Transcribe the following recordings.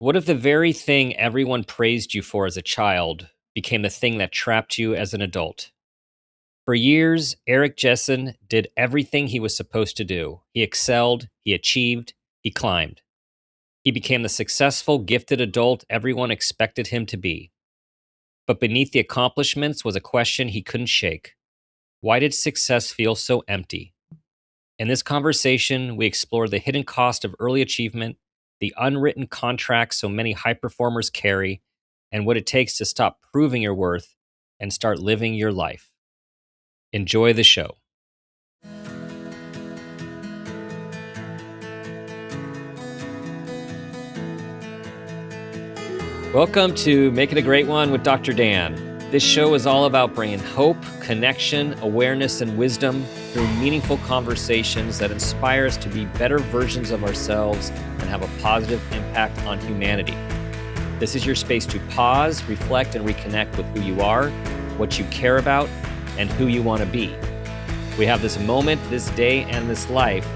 What if the very thing everyone praised you for as a child became the thing that trapped you as an adult? For years, Eric Jessen did everything he was supposed to do. He excelled, he achieved, he climbed. He became the successful, gifted adult everyone expected him to be. But beneath the accomplishments was a question he couldn't shake. Why did success feel so empty? In this conversation, we explore the hidden cost of early achievement, the unwritten contracts so many high performers carry, and what it takes to stop proving your worth and start living your life. Enjoy the show. Welcome to Make It a Great One with Dr. Dan. This show is all about bringing hope, connection, awareness, and wisdom through meaningful conversations that inspire us to be better versions of ourselves and have a positive impact on humanity. This is your space to pause, reflect, and reconnect with who you are, what you care about, and who you want to be. We have this moment, this day, and this life.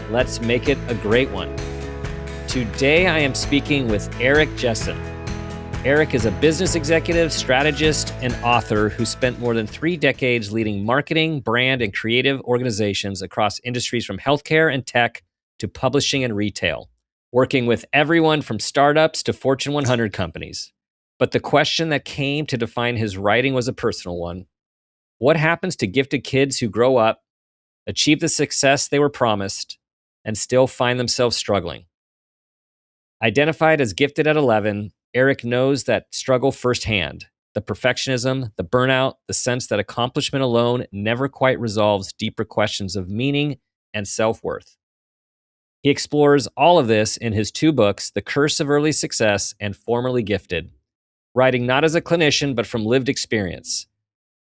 Let's make it a great one. Today, I am speaking with Eric Jessen. Eric is a business executive, strategist, and author who spent more than 3 decades leading marketing, brand, and creative organizations across industries from healthcare and tech to publishing and retail, working with everyone from startups to Fortune 100 companies. But the question that came to define his writing was a personal one. What happens to gifted kids who grow up, achieve the success they were promised, and still find themselves struggling? Identified as gifted at 11, Eric knows that struggle firsthand. The perfectionism, the burnout, the sense that accomplishment alone never quite resolves deeper questions of meaning and self-worth. He explores all of this in his 2 books, The Curse of Early Success and Formerly Gifted, writing not as a clinician, but from lived experience.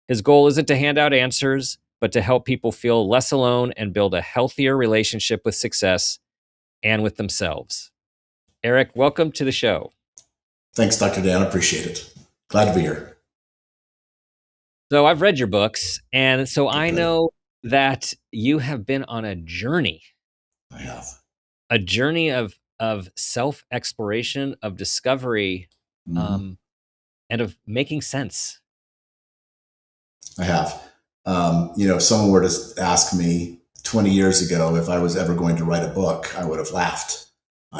His goal isn't to hand out answers, but to help people feel less alone and build a healthier relationship with success and with themselves. Eric, welcome to the show. Thanks, Dr. Dan. I appreciate it. Glad to be here. So I've read your books, and so I Okay. know that you have been on a journey. I have. A journey of self-exploration, of discovery, Mhm. and of making sense. I have. If someone were to ask me 20 years ago if I was ever going to write a book, I would have laughed.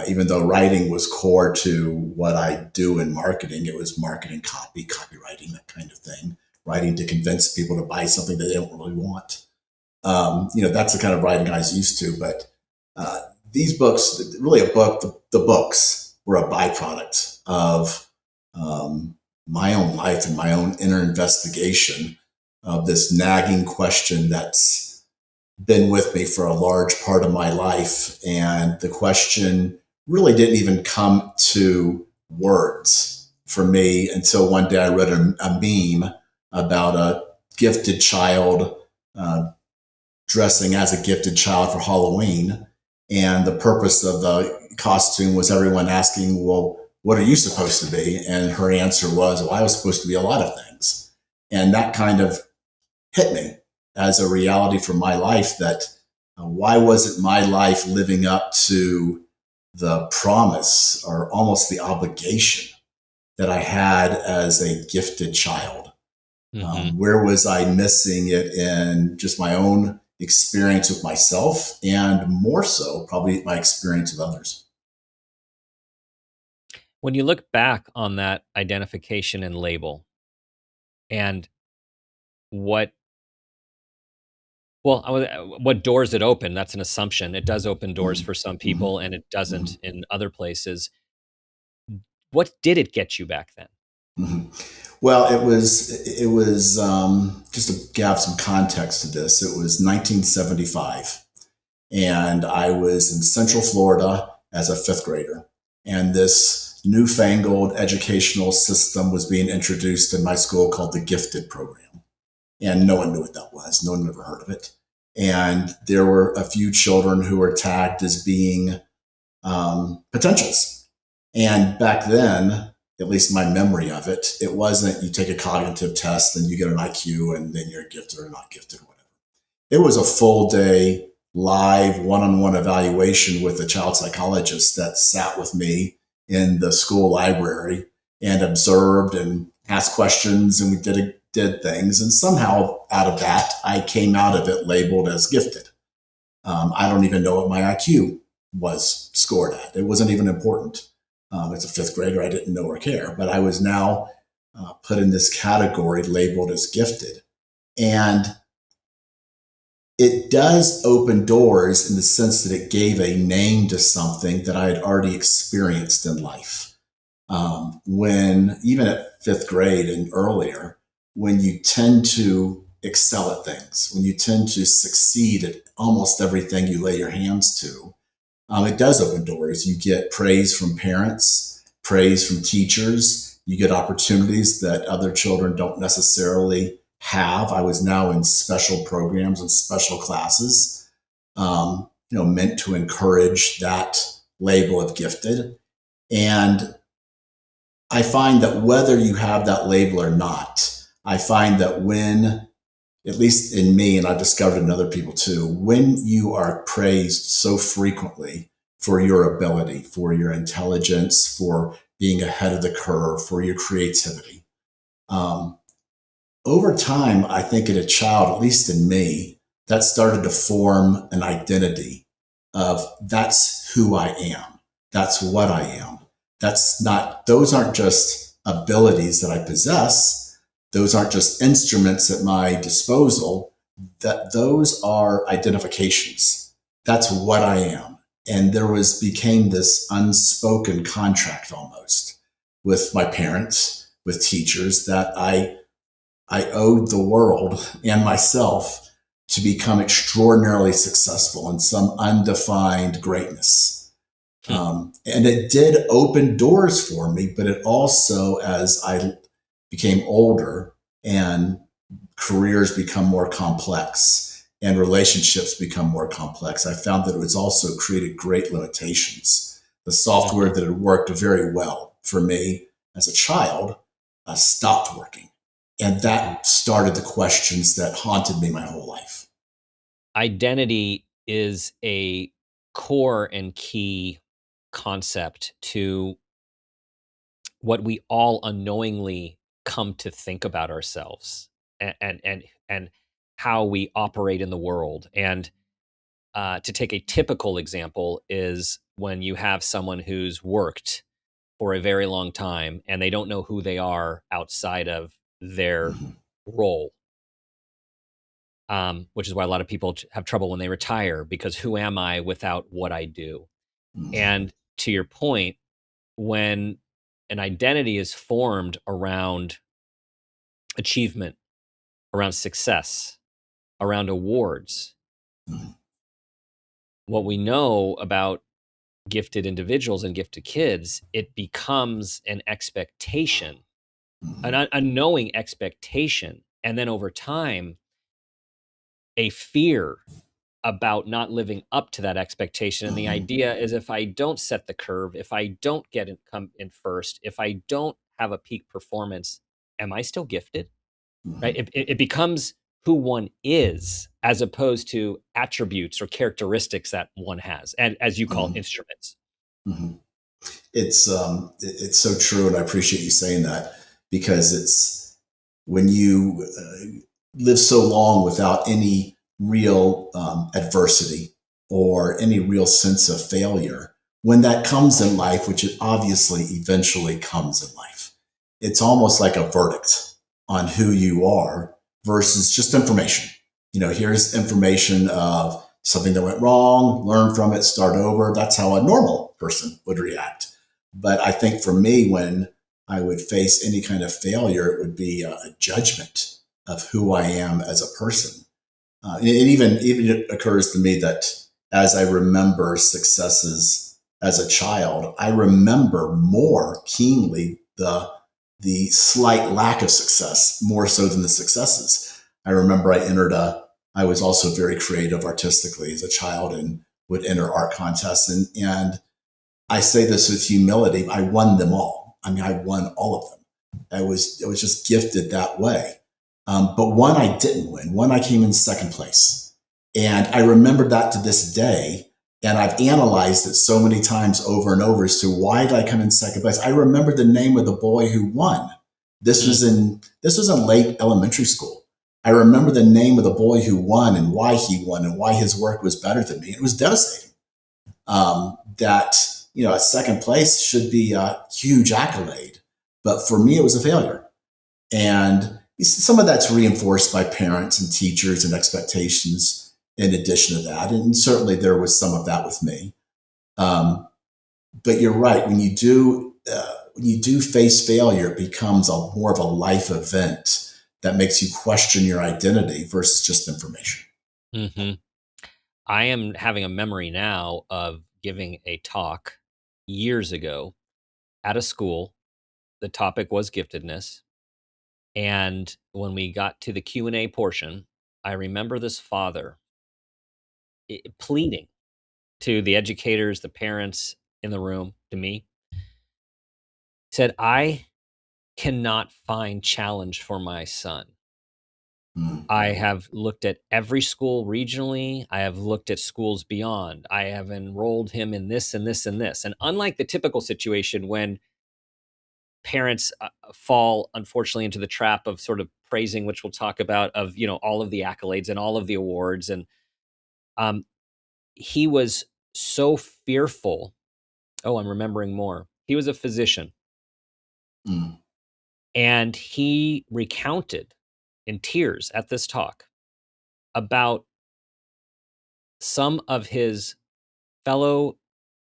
Even though writing was core to what I do in marketing, it was marketing, copywriting, that kind of thing. Writing to convince people to buy something that they don't really want. That's the kind of writing I was used to. But these books, really the books were a byproduct of my own life and my own inner investigation of this nagging question that's been with me for a large part of my life. And the question really didn't even come to words for me until one day I read a meme about a gifted child dressing as a gifted child for Halloween. And the purpose of the costume was everyone asking, well, what are you supposed to be? And her answer was, well, I was supposed to be a lot of things. And that kind of hit me as a reality for my life that why wasn't my life living up to the promise or almost the obligation that I had as a gifted child? Mm-hmm. Where was I missing it in just my own experience with myself and more so probably my experience with others? When you look back on that identification and label and what doors it opened, that's an assumption. It does open doors Mm-hmm. for some Mm-hmm. people and it Mm-hmm. doesn't in other places. What did it get you back then? Mm-hmm. Well, it was just to give some context to this. It was 1975, and I was in Central Florida as a 5th grader, and this newfangled educational system was being introduced in my school called the Gifted program, and no one knew what that was. No one had ever heard of it, and there were a few children who were tagged as being potentials. And back then, at least my memory of it, it wasn't you take a cognitive test and you get an IQ and then you're gifted or not gifted or whatever. It was a full day live one-on-one evaluation with a child psychologist that sat with me in the school library and observed and asked questions, and we did things. And somehow out of that, I came out of it labeled as gifted. I don't even know what my IQ was scored at. It wasn't even important. As a fifth grader, I didn't know or care, but I was now put in this category labeled as gifted. And it does open doors in the sense that it gave a name to something that I had already experienced in life. When, even at fifth grade and earlier, when you tend to excel at things, when you tend to succeed at almost everything you lay your hands to, it does open doors. You get praise from parents, praise from teachers. You get opportunities that other children don't necessarily have. I was now in special programs and special classes, meant to encourage that label of gifted. And I find that whether you have that label or not, I find that when, at least in me, and I've discovered in other people too, when you are praised so frequently for your ability, for your intelligence, for being ahead of the curve, for your creativity, over time, I think in a child, at least in me, that started to form an identity of that's who I am. That's what I am. Those aren't just abilities that I possess. Those aren't just instruments at my disposal. Those are identifications. That's what I am. And became this unspoken contract almost with my parents, with teachers, that I owed the world and myself to become extraordinarily successful in some undefined greatness. And it did open doors for me, but it also, as I became older and careers become more complex and relationships become more complex, I found that it was also created great limitations. The software that had worked very well for me as a child stopped working. And that started the questions that haunted me my whole life. Identity is a core and key concept to what we all unknowingly come to think about ourselves and how we operate in the world. And to take a typical example is when you have someone who's worked for a very long time and they don't know who they are outside of their role. Which is why a lot of people have trouble when they retire, because who am I without what I do? And to your point, when an identity is formed around achievement, around success, around awards, what we know about gifted individuals and gifted kids, it becomes an expectation, an unknowing expectation. And then over time, a fear about not living up to that expectation. And the idea is, if I don't set the curve, if I don't come in first, if I don't have a peak performance, am I still gifted? Right? It becomes who one is, as opposed to attributes or characteristics that one has, and as you call instruments. It's so true, and I appreciate you saying that, because it's when you live so long without any real adversity or any real sense of failure, when that comes in life, which it obviously eventually comes in life, it's almost like a verdict on who you are versus just information. Here's information of something that went wrong, learn from it, start over. That's how a normal person would react. But I think for me, when I would face any kind of failure, it would be a judgment of who I am as a person. And it occurs to me that as I remember successes as a child, I remember more keenly the slight lack of success, more so than the successes. I remember I was also very creative artistically as a child and would enter art contests. And I say this with humility, I won them all. I mean, I won all of them. I was just gifted that way. But one I didn't win. One I came in second place. And I remember that to this day. And I've analyzed it so many times over and over as to why did I come in second place. I remember the name of the boy who won. This was in late elementary school. I remember the name of the boy who won and why he won and why his work was better than me. It was devastating. That, a second place should be a huge accolade. But for me, it was a failure. And some of that's reinforced by parents and teachers and expectations in addition to that. And certainly there was some of that with me. But you're right. When you do face failure, it becomes more of a life event that makes you question your identity versus just information. Mm-hmm. I am having a memory now of giving a talk years ago at a school. The topic was giftedness. And when we got to the Q&A portion, I remember this father pleading to the educators, the parents in the room, to me, said, I cannot find challenge for my son. I have looked at every school regionally. I have looked at schools beyond. I have enrolled him in this and this and this. And unlike the typical situation when parents fall, unfortunately, into the trap of sort of praising, which we'll talk about, of, all of the accolades and all of the awards. And he was so fearful. Oh, I'm remembering more. He was a physician. And he recounted in tears at this talk about some of his fellow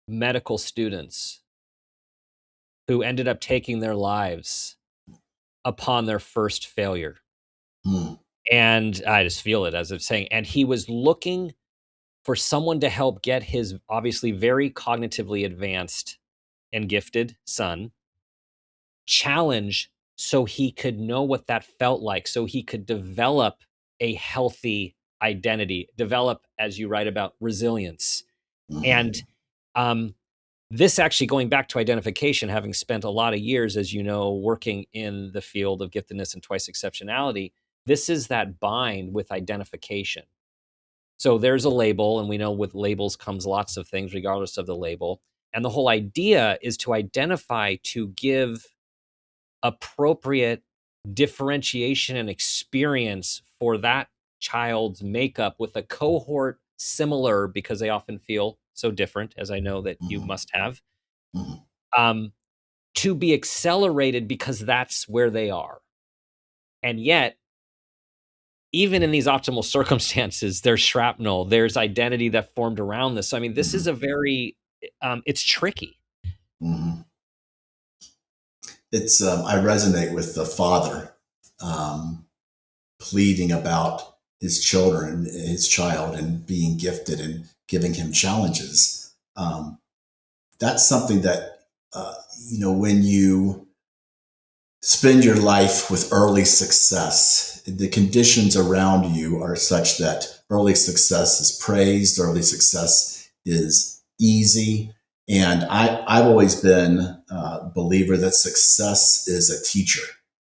medical students who ended up taking their lives upon their first failure. And I just feel it as I'm saying. And he was looking for someone to help get his obviously very cognitively advanced and gifted son challenge so he could know what that felt like, so he could develop a healthy identity, develop, as you write about, resilience. And this actually, going back to identification, having spent a lot of years, as you know, working in the field of giftedness and twice exceptionality, this is that bind with identification. So there's a label, and we know with labels comes lots of things, regardless of the label. And the whole idea is to identify, to give appropriate differentiation and experience for that child's makeup with a cohort similar, because they often feel so different, as I know that you must have, to be accelerated because that's where they are. And yet, even in these optimal circumstances, there's shrapnel, there's identity that formed around this. So, I mean, this is a very, it's tricky. It's, I resonate with the father pleading about his children, his child, and being gifted and giving him challenges. That's something that, when you spend your life with early success, the conditions around you are such that early success is praised, early success is easy. And I've always been a believer that success is a teacher.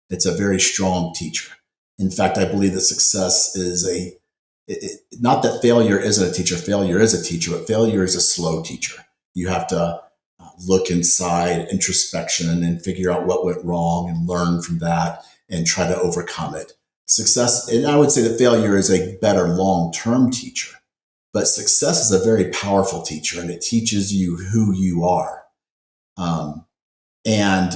It's a very strong teacher. In fact, I believe that success is not that failure isn't a teacher. Failure is a teacher, but failure is a slow teacher. You have to look inside, introspection, and figure out what went wrong and learn from that and try to overcome it. Success, and I would say that failure is a better long-term teacher, but success is a very powerful teacher, and it teaches you who you are. And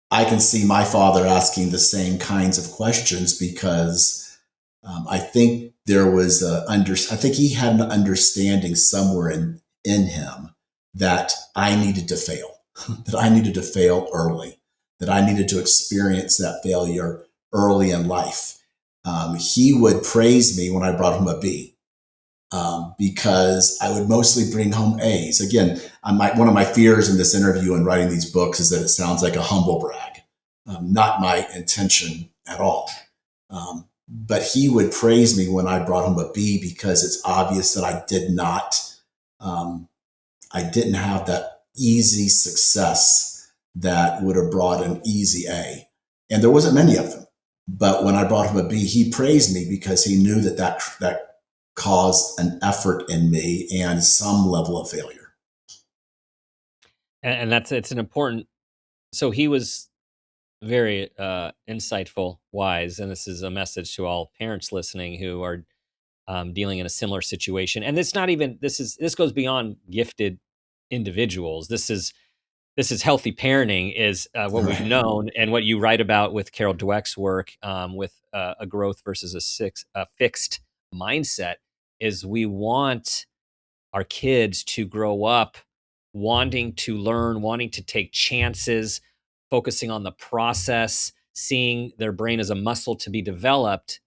I can see my father asking the same kinds of questions because I think there was I think he had an understanding somewhere in him that I needed to fail, that I needed to fail early, that I needed to experience that failure early in life. He would praise me when I brought him a B because I would mostly bring home A's. Again, one of my fears in this interview and writing these books is that it sounds like a humble brag. Not my intention at all. But he would praise me when I brought him a B because it's obvious that I didn't have that easy success that would have brought an easy A. And there wasn't many of them. But when I brought him a B, he praised me because he knew that caused an effort in me and some level of failure. And it's an important. So he was very insightful, wise, and this is a message to all parents listening who are dealing in a similar situation. And it's not even this goes beyond gifted individuals. This is healthy parenting is what we've Right. known, and what you write about with Carol Dweck's work with a growth versus a fixed mindset is we want our kids to grow up wanting to learn, wanting to take chances, focusing on the process, seeing their brain as a muscle to be developed,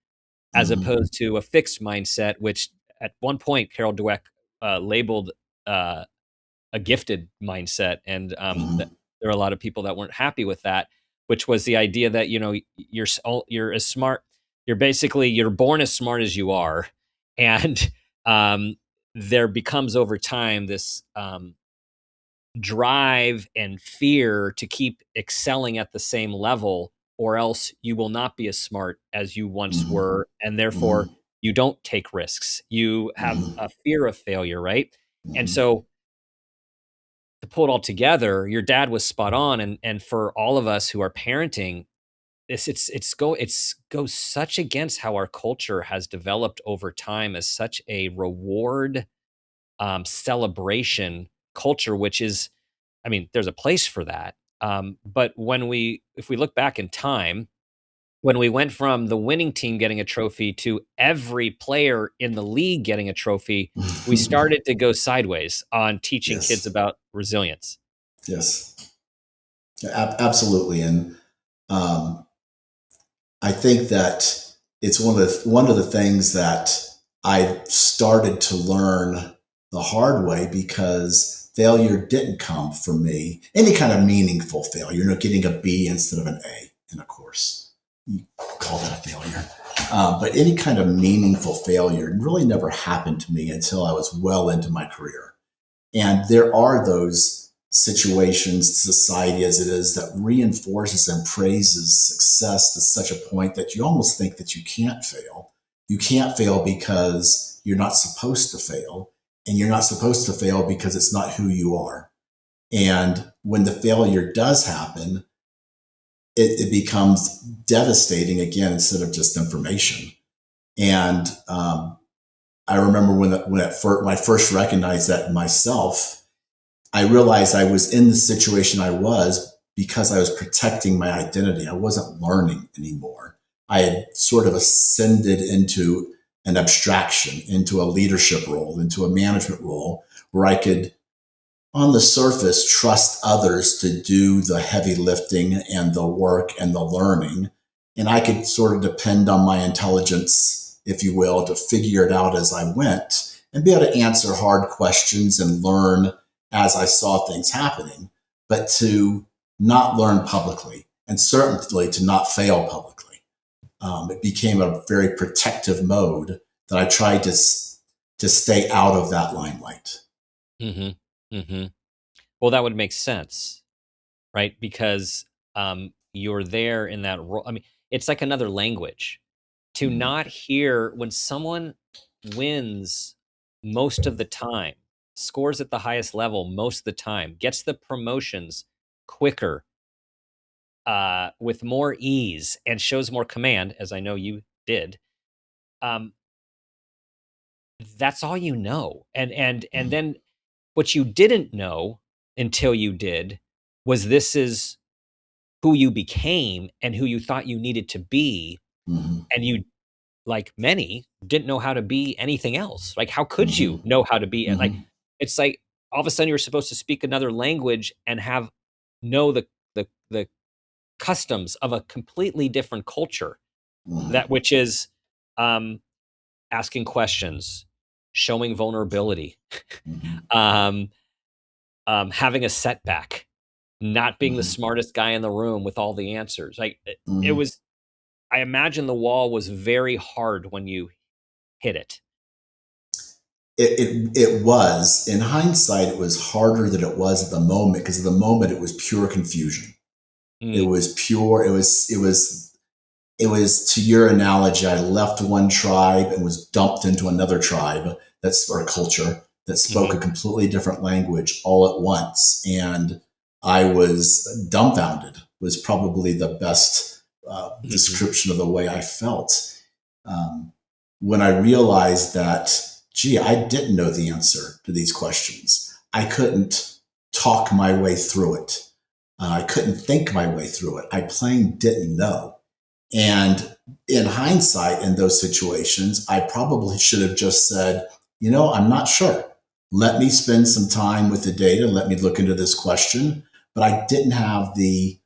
as Mm-hmm. opposed to a fixed mindset, which at one point Carol Dweck labeled a gifted mindset, and Mm-hmm. there are a lot of people that weren't happy with that, which was the idea that you're as smart, you're born as smart as you are, and um, there becomes over time this drive and fear to keep excelling at the same level, or else you will not be as smart as you once Mm-hmm. were, and therefore Mm-hmm. you don't take risks. You have Mm-hmm. a fear of failure, right? And Mm-hmm. so to pull it all together, your dad was spot on, and for all of us who are parenting, it's goes such against how our culture has developed over time as such a reward celebration culture, which is, I mean, there's a place for that. But if we look back in time, when we went from the winning team getting a trophy to every player in the league getting a trophy, we started to go sideways on teaching kids Yes. about resilience. Yes. Absolutely. And um, I think that it's one of the things that I started to learn the hard way, because failure didn't come for me. Any kind of meaningful failure, getting a B instead of an A in a course, you call that a failure. But any kind of meaningful failure really never happened to me until I was well into my career. And there are those situations, society as it is, that reinforces and praises success to such a point that you almost think that you can't fail. You can't fail because you're not supposed to fail. And you're not supposed to fail because it's not who you are. And when the failure does happen, it becomes devastating again instead of just information. And I remember when I first recognized that in myself, I realized I was in the situation I was because I was protecting my identity. I wasn't learning anymore. I had sort of ascended into an abstraction, into a leadership role, into a management role where I could, on the surface, trust others to do the heavy lifting and the work and the learning. And I could sort of depend on my intelligence, if you will, to figure it out as I went and be able to answer hard questions and learn as I saw things happening, but to not learn publicly and certainly to not fail publicly. It became a very protective mode that I tried to stay out of that limelight. Hmm. Hmm. Well, that would make sense, right? Because you're there in that role. I mean, it's like another language. To Mhm. not hear when someone wins most of the time, scores at the highest level most of the time, gets the promotions quicker, with more ease, and shows more command, as I know you did. Um, that's all you know, and Mhm. then what you didn't know until you did was this is who you became and who you thought you needed to be, Mhm. and you, like many, didn't know how to be anything else. Like, how could Mhm. you know how to be? Like, Mhm. it's like all of a sudden you're supposed to speak another language and know the customs of a completely different culture. Mhm. That which is um, asking questions, showing vulnerability, Mhm. um, having a setback, not being the Mhm. smartest guy in the room with all the answers. Like it Mhm. was. I imagine the wall was very hard when you hit it. It was, in hindsight, it was harder than it was at the moment, because at the moment it was pure confusion. It Mm, was pure. It was it was, to your analogy, I left one tribe and was dumped into another tribe or a culture that spoke a Hmm. completely different language all at once. And I was dumbfounded, was probably the best Hmm. description of the way I felt. Um, when I realized that, gee, I didn't know the answer to these questions. I couldn't talk my way through it. I couldn't think my way through it. I plain didn't know. And in hindsight, in those situations, I probably should have just said, I'm not sure. Let me spend some time with the data. Let me look into this question. But I didn't have the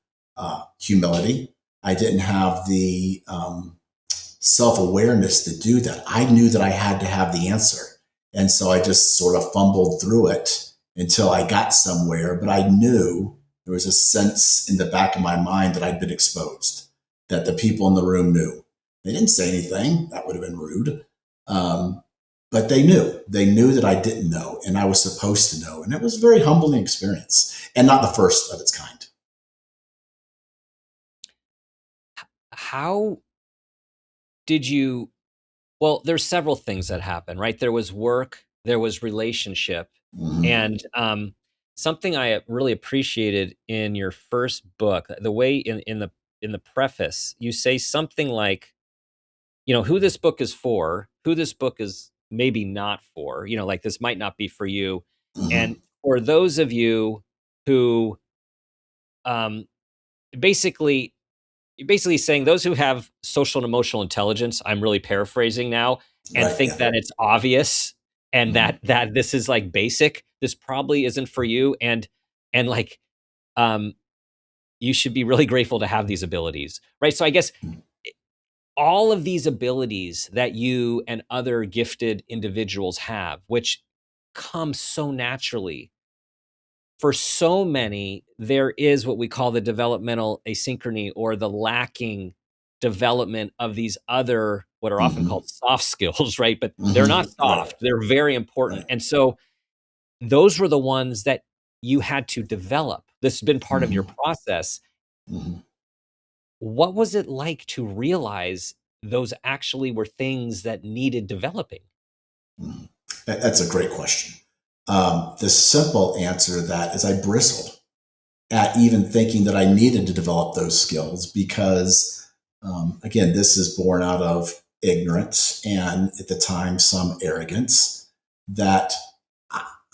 humility. I didn't have the self awareness to do that. I knew that I had to have the answer. And so I just sort of fumbled through it until I got somewhere. But I knew there was a sense in the back of my mind that I'd been exposed, that the people in the room knew. They didn't say anything, that would have been rude. Um, but they knew. They knew that I didn't know and I was supposed to know. And it was a very humbling experience and not the first of its kind. How did you? Well, there's several things that happen, right? There was work, there was relationship, Mm-hmm. and something I really appreciated in your first book, the way in the preface, you say something like, who this book is for, who this book is maybe not for, like this might not be for you, Mm-hmm. and for those of you who um, basically basically saying those who have social and emotional intelligence, I'm really paraphrasing now, and Right. think Yeah. that it's obvious and Mm-hmm. that this is like basic, this probably isn't for you. And like um you should be really grateful to have these abilities. Right. So I guess all of these abilities that you and other gifted individuals have, which come so naturally for so many, there is what we call the developmental asynchrony or the lacking development of these other, what are often Mm-hmm. called soft skills, right? But they're not Mm-hmm. Right. soft, they're very important. Right. And so those were the ones that you had to develop. This has been part of your Mm-hmm. process. Mm-hmm. What was it like to realize those actually were things that needed developing? Mm-hmm. That's a great question. The simple answer to that is I bristled at even thinking that I needed to develop those skills because, again, this is born out of ignorance and at the time some arrogance that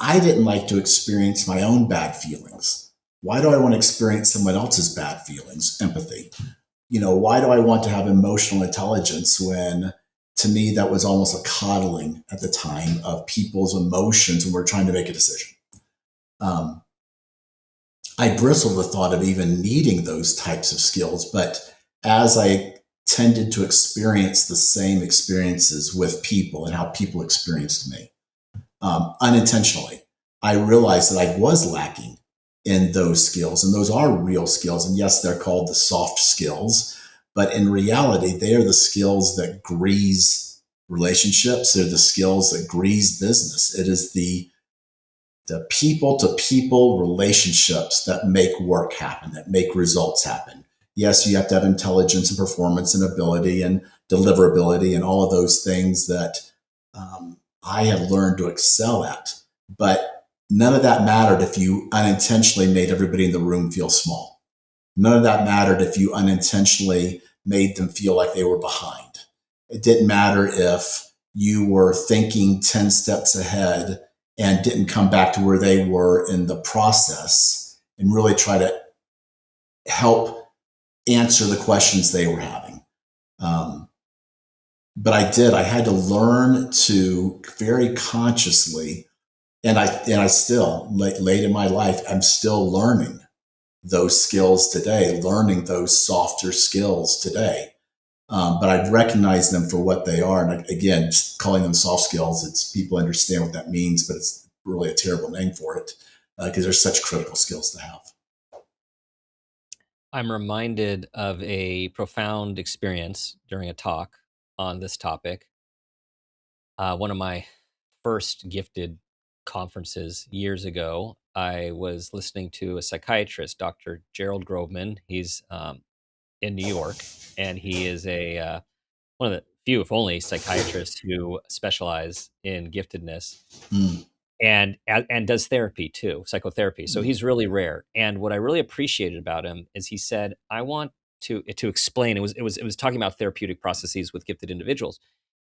I didn't like to experience my own bad feelings. Why do I want to experience someone else's bad feelings? Empathy. Why do I want to have emotional intelligence when to me that was almost a coddling at the time of people's emotions when we're trying to make a decision? Um, I bristled with the thought of even needing those types of skills, but as I tended to experience the same experiences with people and how people experienced me, unintentionally, I realized that I was lacking in those skills. And those are real skills. And yes, they're called the soft skills, but in reality, they are the skills that grease relationships. They're the skills that grease business. It is the people to people relationships that make work happen, that make results happen. Yes, you have to have intelligence and performance and ability and deliverability and all of those things that I had learned to excel at. But none of that mattered if you unintentionally made everybody in the room feel small. None of that mattered if you unintentionally made them feel like they were behind. It didn't matter if you were thinking 10 steps ahead and didn't come back to where they were in the process and really try to help answer the questions they were having. Um, but I did. I had to learn to very consciously, and I still late in my life, I'm still learning those skills today, learning those softer skills today. But I've recognized them for what they are. And again, just calling them soft skills, it's people understand what that means, but it's really a terrible name for it because they're such critical skills to have. I'm reminded of a profound experience during a talk on this topic. One of my first gifted conferences years ago, I was listening to a psychiatrist, Dr. Gerald Groveman. He's in New York, and he is one of the few, if only, psychiatrists who specialize in giftedness, Mm. and does therapy too, psychotherapy. So he's really rare. And what I really appreciated about him is he said, "I want to explain." It was talking about therapeutic processes with gifted individuals,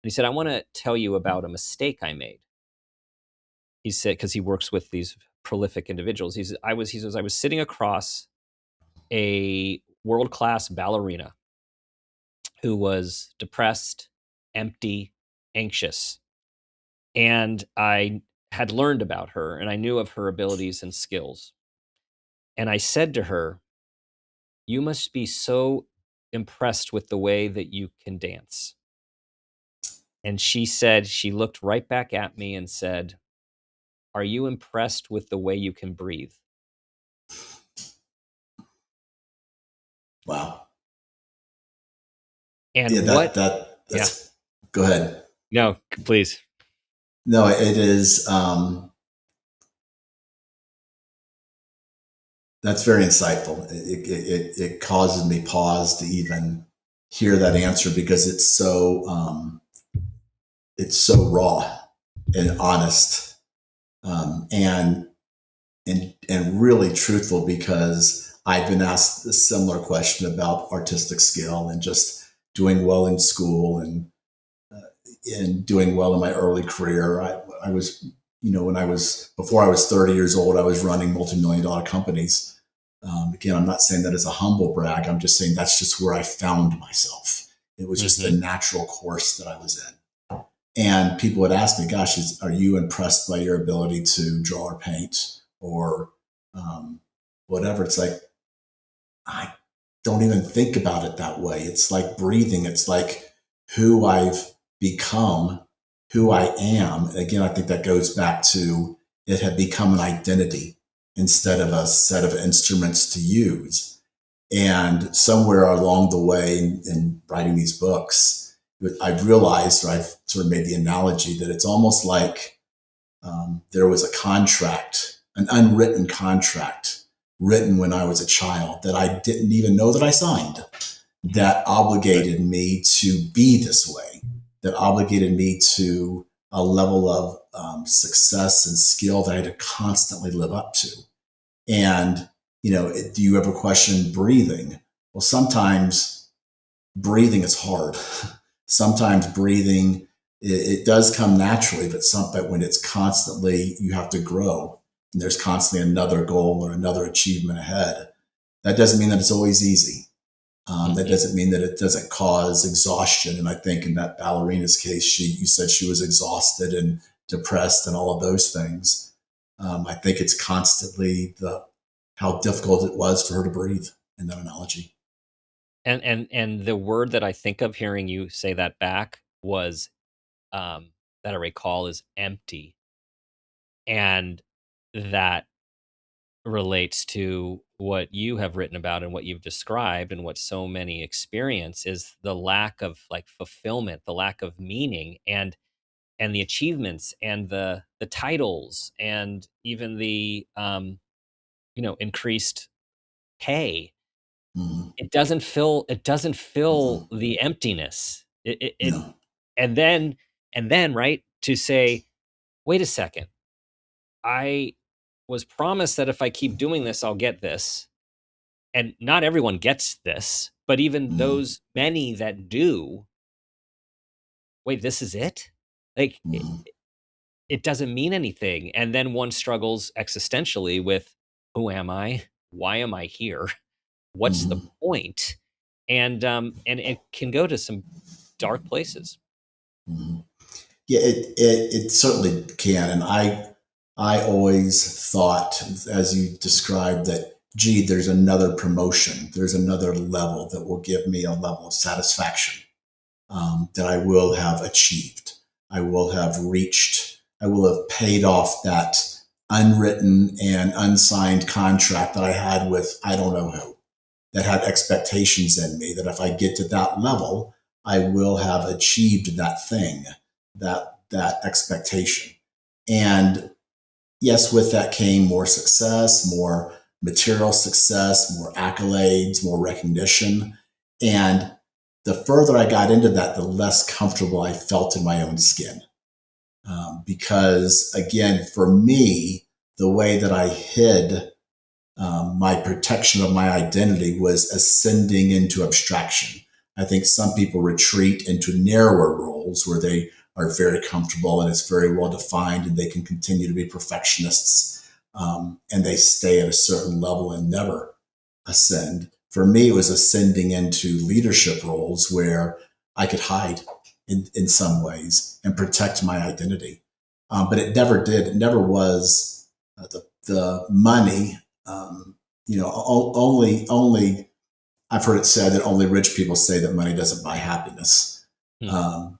and he said, "I want to tell you about a mistake I made." He said, because he works with these prolific individuals. He says I was sitting across a world class ballerina who was depressed, empty, anxious. And I had learned about her and I knew of her abilities and skills. And I said to her, "You must be so impressed with the way that you can dance." And she said, she looked right back at me and said, "Are you impressed with the way you can breathe?" Wow. And Yeah, what, yeah, that's, go ahead. no, please. No, it is, that's very insightful. It causes me pause to even hear that answer because it's so raw and honest, and really truthful, because I've been asked a similar question about artistic skill and just doing well in school and doing well in my early career. I was, when before I was 30 years old, I was running multi-million dollar companies. Again, I'm not saying that as a humble brag. I'm just saying that's just where I found myself. It was just the natural course that I was in. And people would ask me, "Gosh, are you impressed by your ability to draw or paint or whatever?" It's like, I don't even think about it that way. It's like breathing. It's like who I've become, who I am. Again, I think that goes back to it had become an identity instead of a set of instruments to use. And somewhere along the way in writing these books, I've realized, or I've sort of made the analogy that it's almost like there was a contract, an unwritten contract written when I was a child that I didn't even know that I signed, that obligated me to be this way, that obligated me to a level of success and skill that I had to constantly live up to. And, do you ever question breathing? Well, sometimes breathing is hard. Sometimes breathing, it does come naturally, but when it's constantly, you have to grow and there's constantly another goal or another achievement ahead. That doesn't mean that it's always easy. That doesn't mean that it doesn't cause exhaustion. And I think in that ballerina's case, you said she was exhausted and depressed and all of those things. I think it's constantly how difficult it was for her to breathe in that analogy. And the word that I think of hearing you say that back was, that I recall, is empty. And that relates to what you have written about and what you've described and what so many experience is the lack of like fulfillment, the lack of meaning, and the achievements and the titles and even the increased pay. Mm-hmm. It doesn't fill Mm-hmm. the emptiness. It No. and then right, to say, wait a second, I was promised that if I keep doing this, I'll get this. And not everyone gets this, but even Mm-hmm. those many that do, wait, this is it? Like, Mm-hmm. it doesn't mean anything. And then one struggles existentially with, who am I? Why am I here? What's the Mm-hmm. point? And it can go to some dark places. Mm-hmm. Yeah, it certainly can. And I always thought, as you described, that, gee, there's another promotion, there's another level that will give me a level of satisfaction, that I will have achieved. I will have reached, I will have paid off that unwritten and unsigned contract that I had with I don't know who, that had expectations in me, that if I get to that level, I will have achieved that thing, that expectation. And yes, with that came more success, more material success, more accolades, more recognition. And the further I got into that, the less comfortable I felt in my own skin. Because again, for me, the way that I hid my protection of my identity was ascending into abstraction. I think some people retreat into narrower roles where they are very comfortable and it's very well defined and they can continue to be perfectionists, and they stay at a certain level and never ascend. For me, it was ascending into leadership roles where I could hide in some ways and protect my identity. But it never did. It never was the money. Only I've heard it said that only rich people say that money doesn't buy happiness. Hmm.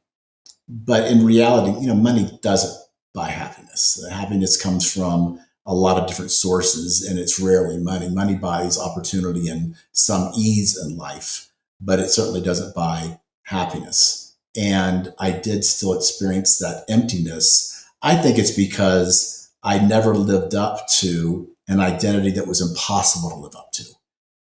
But in reality, money doesn't buy happiness. Happiness comes from a lot of different sources, and it's rarely money. Money buys opportunity and some ease in life, but it certainly doesn't buy happiness. And I did still experience that emptiness. I think it's because I never lived up to an identity that was impossible to live up to.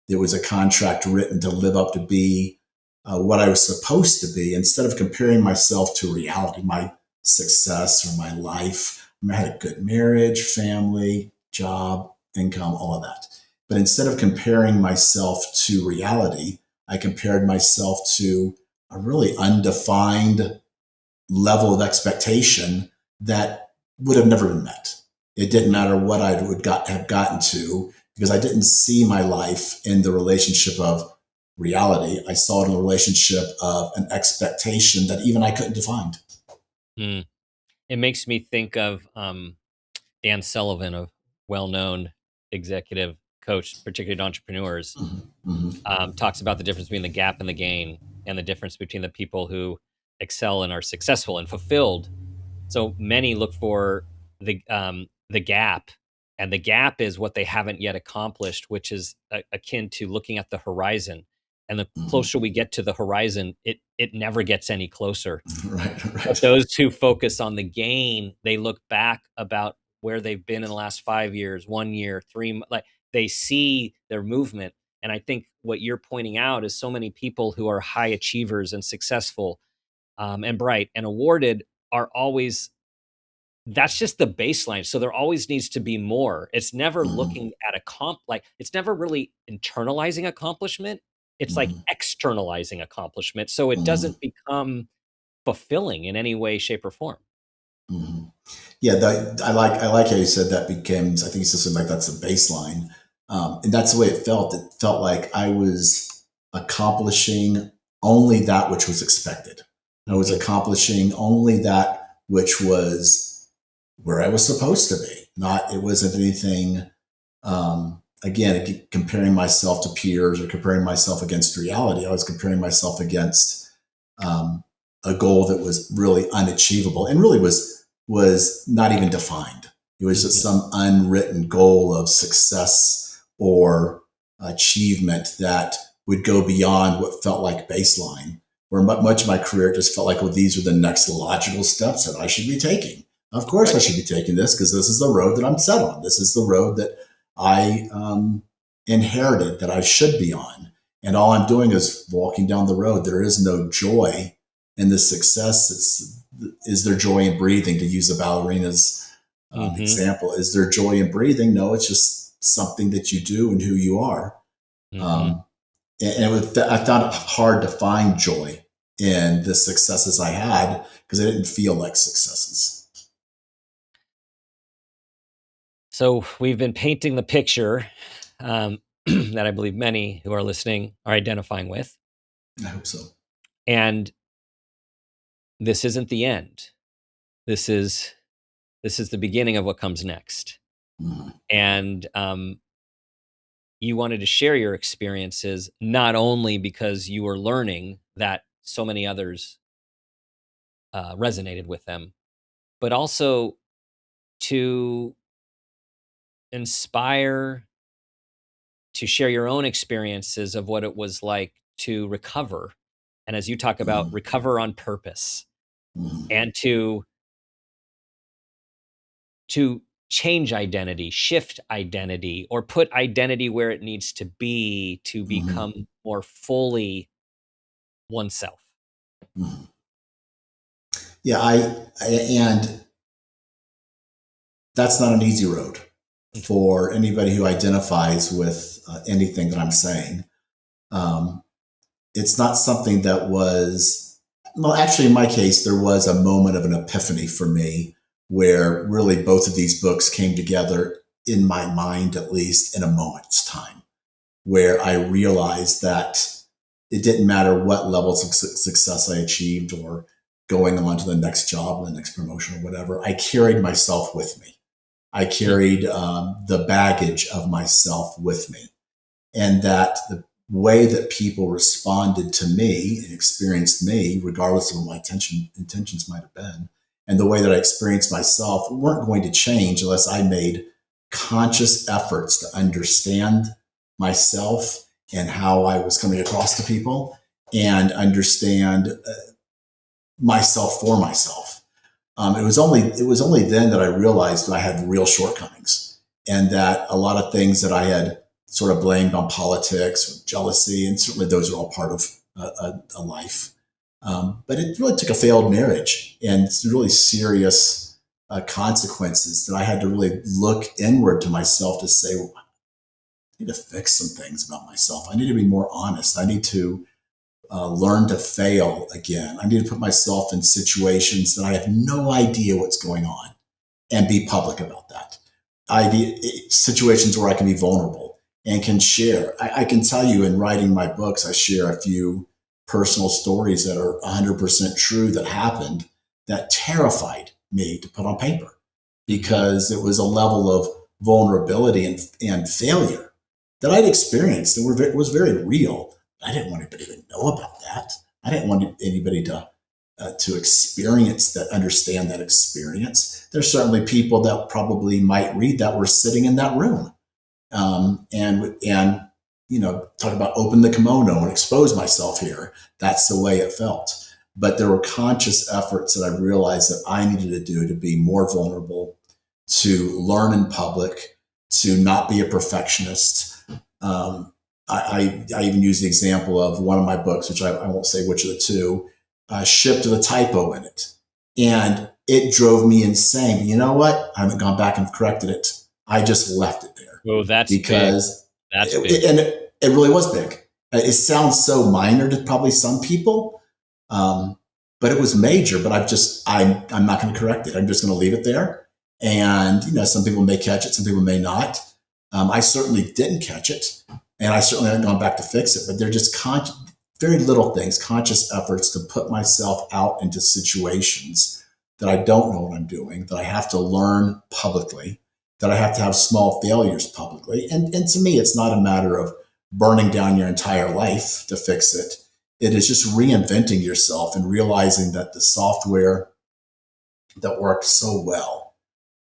There was a contract written to live up to be what I was supposed to be instead of comparing myself to reality, my success or my life. I had a good marriage, family, job, income, all of that. But instead of comparing myself to reality, I compared myself to a really undefined level of expectation that would have never been met. It didn't matter what I would have gotten to because I didn't see my life in the relationship of reality. I saw it in the relationship of an expectation that even I couldn't define. Hmm. It makes me think of Dan Sullivan, a well-known executive coach, particularly to entrepreneurs, Mm-hmm. talks about the difference between the gap and the gain, and the difference between the people who excel and are successful and fulfilled. So many look for the gap, and the gap is what they haven't yet accomplished, which is akin to looking at the horizon. And the Mm-hmm. closer we get to the horizon, it never gets any closer. Right, But right. those who focus on the gain, they look back about where they've been in the last 5 years, 1 year, 3 like, they see their movement, and I think what you're pointing out is so many people who are high achievers and successful, and bright and awarded are always that's just the baseline, so there always needs to be more. It's never Mm-hmm. looking at it's never really internalizing accomplishment, it's like Mm-hmm. externalizing accomplishment, so it Mm-hmm. doesn't become fulfilling in any way, shape, or form. Mm-hmm. Yeah, I like how you said that becomes. I think it's just like that's the baseline, and that's the way it felt. It felt like I was accomplishing only that which was expected. I was Mhm. accomplishing only that which was where I was supposed to be. Not it wasn't anything. Again, comparing myself to peers or comparing myself against reality. I was comparing myself against um, a goal that was really unachievable and really was not even defined. It was just Mhm. some unwritten goal of success or achievement that would go beyond what felt like baseline. Where much of my career just felt like, well, these are the next logical steps that I should be taking. Of course, I Right. should be taking this because this is the road that I'm set on. This is the road that I inherited that I should be on. And all I'm doing is walking down the road. There is no joy in the success. Is there joy in breathing, to use the ballerina's Mhm. example? Is there joy in breathing? No, it's just something that you do and who you are. Mhm. Um, I found it hard to find joy in the successes I had because they didn't feel like successes. So we've been painting the picture, that I believe many who are listening are identifying with, I hope so. and this isn't the end. This is the beginning of what comes next. Mhm. And, you wanted to share your experiences not only because you were learning that so many others, resonated with them, but also to inspire, to share your own experiences of what it was like to recover. And as you talk about, Mhm. recover on purpose, Mhm. and to change identity, shift identity, or put identity where it needs to be to Mhm. become more fully oneself? Mhm. Yeah, and that's not an easy road for anybody who identifies with anything that I'm saying. Um, it's not something that was, well, actually, in my case, there was a moment of an epiphany for me where really both of these books came together in my mind, at least in a moment's time, where I realized that it didn't matter what levels of success I achieved or going on to the next job, the next promotion, or whatever. I carried myself with me. I carried the baggage of myself with me, and that the way that people responded to me and experienced me, regardless of what my intentions might have been, and the way that I experienced myself weren't going to change unless I made conscious efforts to understand myself and how I was coming across to people and understand myself for myself. It was only then that I realized that I had real shortcomings and that a lot of things that I had sort of blamed on politics or jealousy, and certainly those are all part of a life. But it really took a failed marriage and really serious consequences that I had to really look inward to myself to say, well, I need to fix some things about myself. I need to be more honest. I need to learn to fail again. I need to put myself in situations that I have no idea what's going on and be public about that. Situations where I can be vulnerable and can share. I can tell you in writing my books, I share a few personal stories that are 100% true that happened that terrified me to put on paper because it was a level of vulnerability and failure that I'd experienced and was very real. I didn't want anybody to know about that. I didn't want anybody to experience that, understand that experience. There's certainly people that probably might read that were sitting in that room, and talk about open the kimono and expose myself here. That's the way it felt. But there were conscious efforts that I realized that I needed to do to be more vulnerable, to learn in public, to not be a perfectionist. I even use the example of one of my books, which I won't say which of the two, shipped with a typo in it. And it drove me insane. You know what? I haven't gone back and corrected it. I just left it there Oh, that's big. because That's big. it really was big. It sounds so minor to probably some people, but it was major. But I'm not going to correct it. I'm just going to leave it there. And some people may catch it, some people may not. I certainly didn't catch it, and I certainly haven't gone back to fix it. But they're just very little things, conscious efforts to put myself out into situations that I don't know what I'm doing, that I have to learn publicly, that I have to have small failures publicly. And to me, it's not a matter of burning down your entire life to fix it. It is just reinventing yourself and realizing that the software that worked so well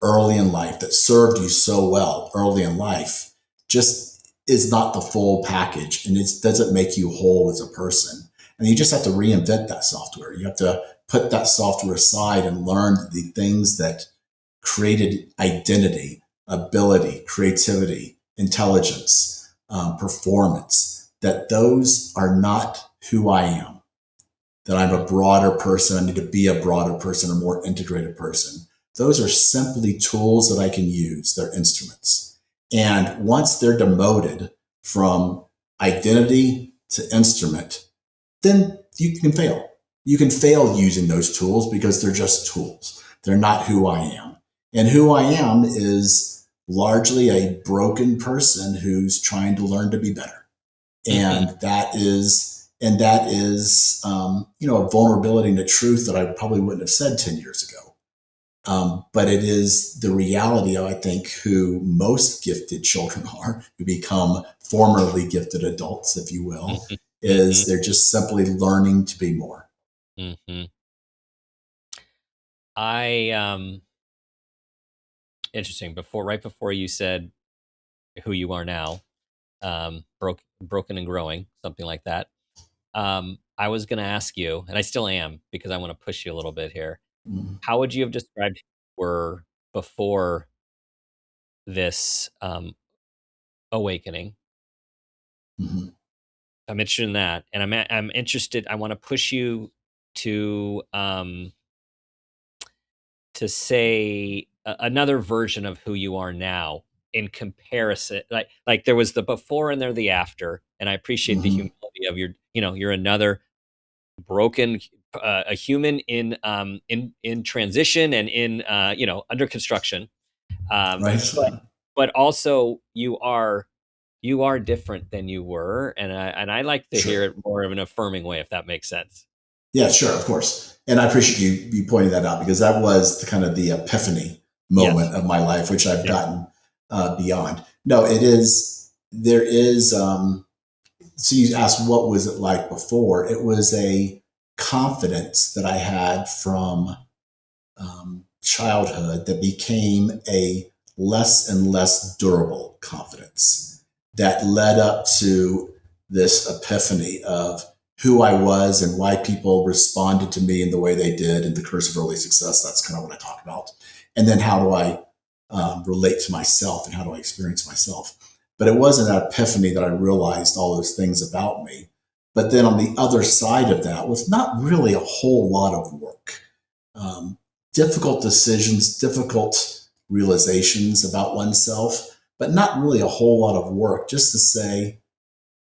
early in life, that served you so well early in life, just is not the full package, and it doesn't make you whole as a person. And you just have to reinvent that software. You have to put that software aside and learn the things that created identity, ability, creativity, intelligence, performance, that those are not who I am, that I'm a broader person. I need to be a broader person, a more integrated person. Those are simply tools that I can use. They're instruments. And once they're demoted from identity to instrument, then you can fail. You can fail using those tools because they're just tools. They're not who I am. And who I am is largely a broken person who's trying to learn to be better. And that is a vulnerability and a truth that I probably wouldn't have said 10 years ago. But it is the reality of, I think, who most gifted children are, who become formerly gifted adults, if you will, is they're just simply learning to be more. Mm-hmm. I interesting. Right before you said who you are now, broken and growing, something like that. I was going to ask you, and I still am because I want to push you a little bit here. Mm-hmm. How would you have described who you were before this awakening? Mm-hmm. I'm interested in that, and I'm interested. I want to push you to say another version of who you are now in comparison. Like there was the before and there the after, and I appreciate the Hmm. humility of you're another broken a human in transition and in under construction. Right. But also you are different than you were, and I like to hear Sure. it more of an affirming way, if that makes sense. Yeah, sure, of course. And I appreciate you pointing that out because that was the kind of the epiphany Yes. moment of my life, which I've Yep. gotten beyond. No, it is. There is. So you asked what was it like before? It was a confidence that I had from childhood that became a less and less durable confidence that led up to this epiphany of who I was and why people responded to me in the way they did in the curse of early success. That's kind of what I talk about. And then how do I relate to myself and how do I experience myself? But it wasn't that epiphany that I realized all those things about me. But then on the other side of that was not really a whole lot of work. Um, Difficult decisions, difficult realizations about oneself, but not really a whole lot of work just to say,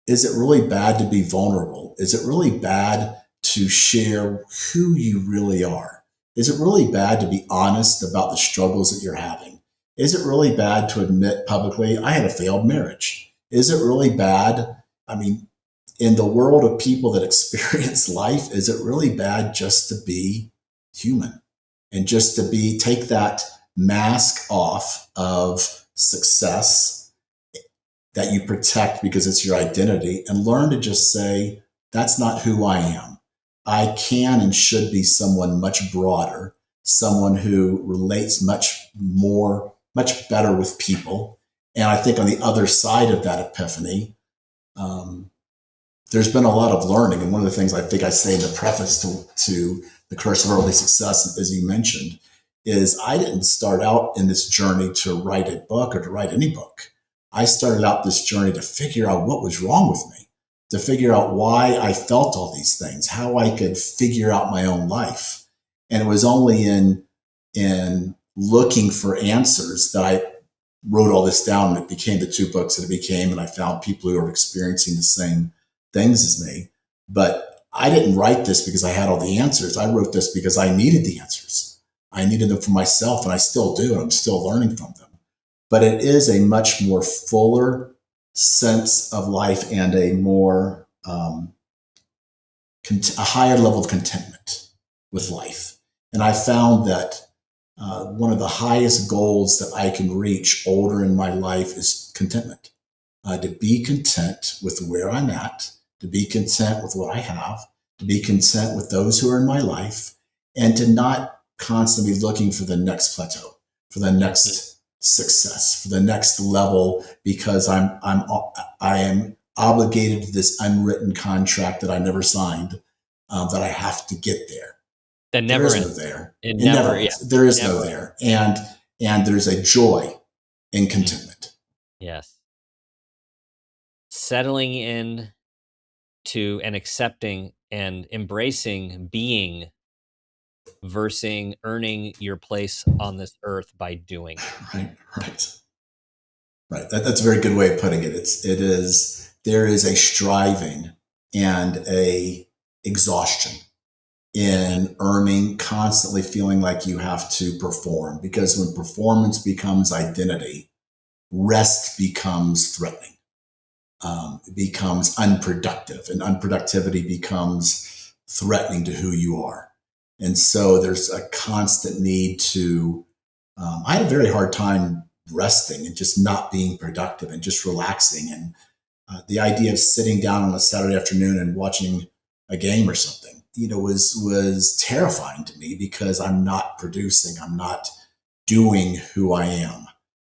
is it really bad to be vulnerable? Is it really bad to share who you really are? Is it really bad to be honest about the struggles that you're having? Is it really bad to admit publicly, I had a failed marriage? Is it really bad? I mean, in the world of people that experience life, is it really bad just to be human and just to be, take that mask off of success that you protect because it's your identity and learn to just say, that's not who I am. I can and should be someone much broader, someone who relates much more, much better with people. And I think on the other side of that epiphany, um, there's been a lot of learning. And one of the things I think I say in the preface to The Curse of Early Success, as you mentioned, is I didn't start out in this journey to write a book or to write any book. I started out this journey to figure out what was wrong with me, to figure out why I felt all these things, how I could figure out my own life. And it was only in looking for answers that I wrote all this down and it became the two books that it became. And I found people who are experiencing the same things as me. But I didn't write this because I had all the answers. I wrote this because I needed the answers. I needed them for myself, and I still do, and I'm still learning from them. But it is a much more fuller sense of life and a more a higher level of contentment with life. And I found that one of the highest goals that I can reach older in my life is contentment. To be content with where I'm at, to be content with what I have, to be content with those who are in my life, and to not constantly looking for the next plateau, for the Mhm. next success, for the next level, because I am obligated to this unwritten contract that I never signed, that I have to get there. That There never is no ends. there. It It never, never yeah, ends. There is no never. there, and there's a joy in Mm, contentment. yes. Settling in to and accepting and embracing being versus earning your place on this earth by doing. Right, right. Right. That's a very good way of putting it. There is a striving and a exhaustion Yeah. in earning, constantly feeling like you have to perform because when performance becomes identity, rest becomes threatening. It becomes unproductive and unproductivity becomes threatening to who you are. And so there's a constant need to, I had a very hard time resting and just not being productive and just relaxing. And the idea of sitting down on a Saturday afternoon and watching a game or something, was terrifying to me because I'm not producing. I'm not doing who I am,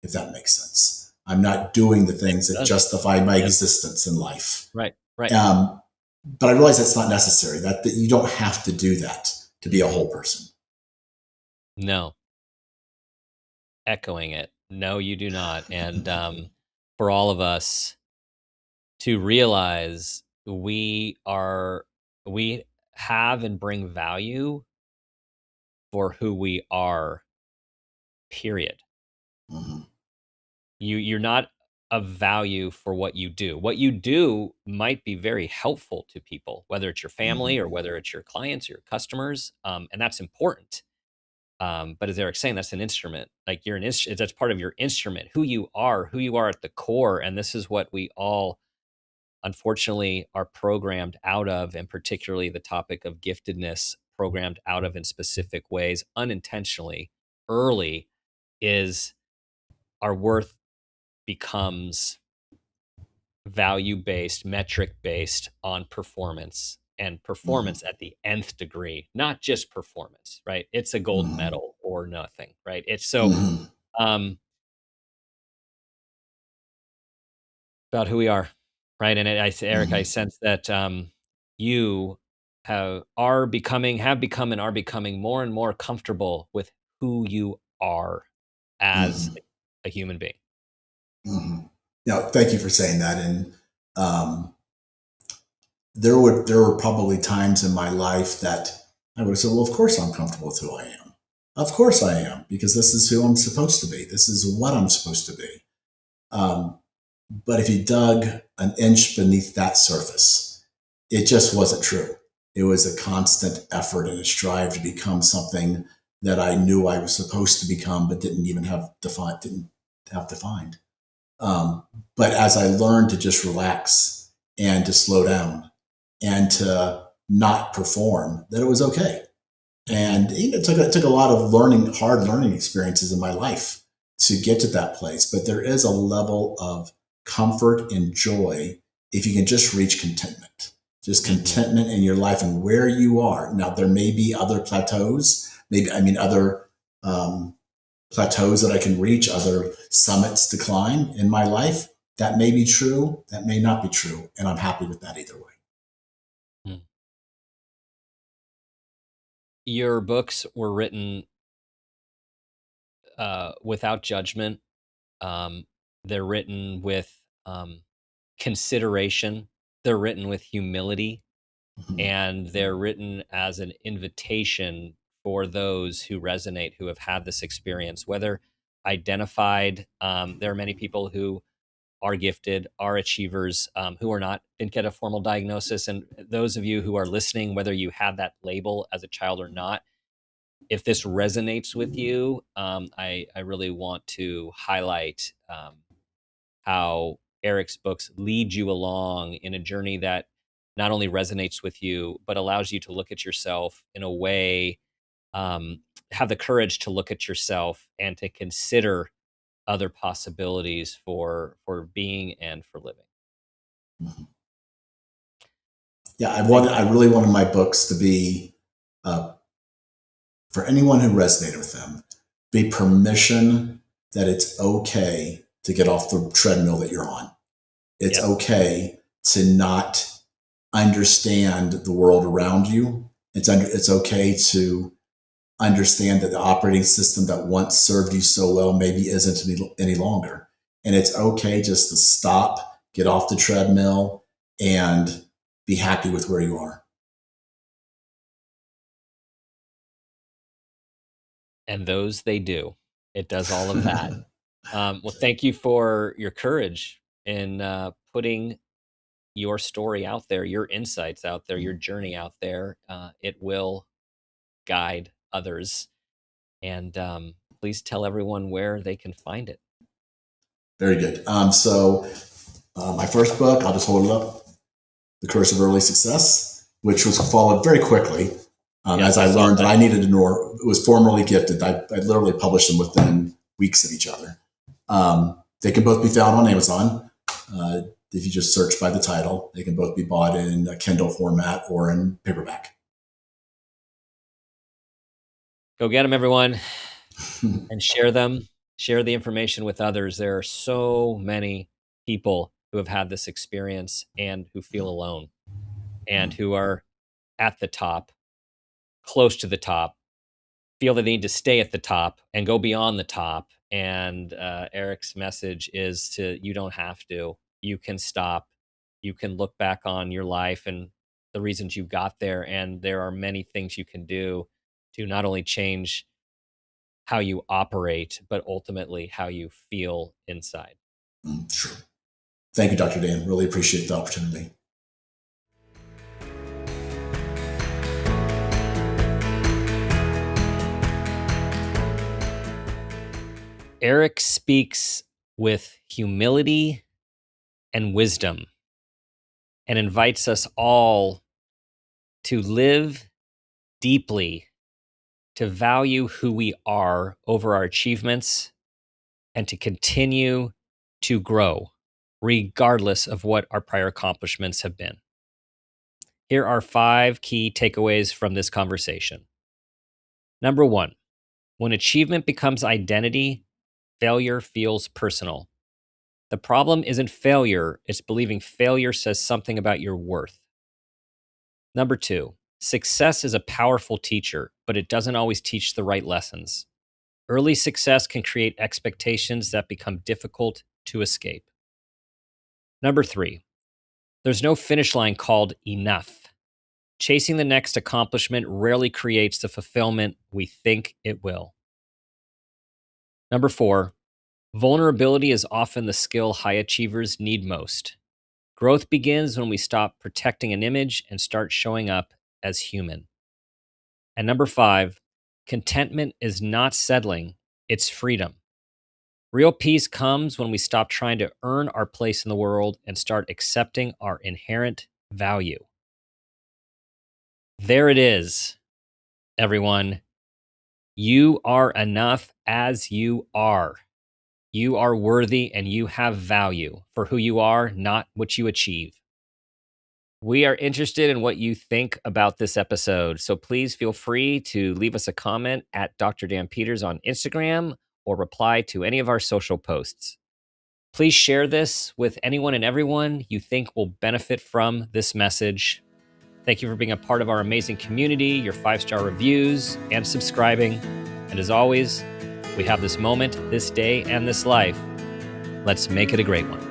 if that makes sense. I'm not doing the It things that does. justify my Yep. existence in life. Right. Right. Um, but I realize that's not necessary. That you don't have to do that to be a whole person. No. Echoing it. No, you do not. And for all of us to realize we have and bring value for who we are, period. Mhm. You're not of value for what you do. What you do might be very helpful to people, whether it's your family Mhm. or whether it's your clients or your customers, and that's important. But as Eric's saying, that's an instrument. Like you're an instrument. That's part of your instrument. Who you are at the core, and this is what we all, unfortunately, are programmed out of, and particularly the topic of giftedness, programmed out of in specific ways, unintentionally, early, is our worth becomes value based, metric based on performance, and Mhm. performance at the nth degree, not just performance, right? It's a gold Mhm. medal or nothing, right? It's so Mhm. um, about who we are, right? And Eric, I Mhm. sense that you have become, and are becoming more and more comfortable with who you are as Mhm. a human being. Mhm. Now, thank you for saying that. And um, there were probably times in my life that I would have said, "Well, of course I'm comfortable with who I am. Of course I am, because this is who I'm supposed to be. This is what I'm supposed to be." Um, but if you dug an inch beneath that surface, it just wasn't true. It was a constant effort and a strive to become something that I knew I was supposed to become, but didn't have defined. Um, but as I learned to just relax and to slow down and to not perform, that it was okay. Mhm. And it took a lot of hard learning experiences in my life to get to that place. But there is a level of comfort and joy if you can just reach contentment, just Mhm. contentment in your life and where you are. Now, there may be other plateaus, other um, plateaus that I can reach, other summits to climb in my life. That may be true, that may not be true. And I'm happy with that either way. Mm. Your books were written without judgment. Um, they're written with consideration. They're written with humility, Mhm. and they're written as an invitation for those who resonate, who have had this experience, whether identified. There are many people who are gifted, are achievers, who are not, didn't get a formal diagnosis. And those of you who are listening, whether you had that label as a child or not, if this resonates with you, I really want to highlight how Eric's books lead you along in a journey that not only resonates with you, but allows you to look at yourself in a way, um, have the courage to look at yourself and to consider other possibilities for being and for living. Yeah, Thank you. I really wanted my books to be uh, for anyone who resonated with them, be permission that it's okay to get off the treadmill that you're on. It's Yes. okay to not understand the world around you. It's okay to understand that the operating system that once served you so well maybe isn't any longer. And it's okay just to stop, get off the treadmill, and be happy with where you are. And those they do. It does all of that. Well, thank you for your courage in putting your story out there, your insights out there, your journey out there. It will guide others. And please tell everyone where they can find it. Very good. My first book, I'll just hold it up, The Curse of Early Success, which was followed very quickly as Yes, I I saw learned that that. I needed to know. It was formerly gifted. I literally published them within weeks of each other. They can both be found on Amazon. Uh, if you just search by the title, they can both be bought in a Kindle format or in paperback. Go get them, everyone, and share them. Share the information with others. There are so many people who have had this experience and who feel alone and who are at the top, close to the top, feel the need to stay at the top and go beyond the top. And Eric's message is to you don't have to. You can stop. You can look back on your life and the reasons you got there, and there are many things you can do to not only change how you operate, but ultimately how you feel inside. Sure. Thank you, Dr. Dan. Really appreciate the opportunity. Eric speaks with humility and wisdom and invites us all to live deeply, to value who we are over our achievements, and to continue to grow, regardless of what our prior accomplishments have been. Here are 5 key takeaways from this conversation. Number 1, when achievement becomes identity, failure feels personal. The problem isn't failure, it's believing failure says something about your worth. Number 2, success is a powerful teacher, but it doesn't always teach the right lessons. Early success can create expectations that become difficult to escape. Number 3, there's no finish line called enough. Chasing the next accomplishment rarely creates the fulfillment we think it will. Number 4, vulnerability is often the skill high achievers need most. Growth begins when we stop protecting an image and start showing up as human. And number 5, contentment is not settling, it's freedom. Real peace comes when we stop trying to earn our place in the world and start accepting our inherent value. There it is, everyone. You are enough as you are. You are worthy and you have value for who you are, not what you achieve. We are interested in what you think about this episode, so please feel free to leave us a comment at Dr. Dan Peters on Instagram or reply to any of our social posts. Please share this with anyone and everyone you think will benefit from this message. Thank you for being a part of our amazing community, your 5-star reviews, and subscribing. And as always, we have this moment, this day, and this life. Let's make it a great one.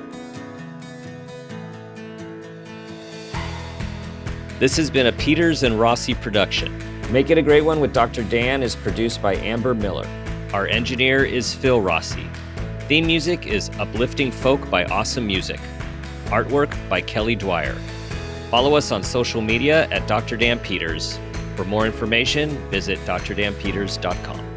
This has been a Peters and Rossi production. Make It a Great One with Dr. Dan is produced by Amber Miller. Our engineer is Phil Rossi. Theme music is Uplifting Folk by Awesome Music. Artwork by Kelly Dwyer. Follow us on social media at Dr. Dan Peters. For more information, visit drdanpeters.com.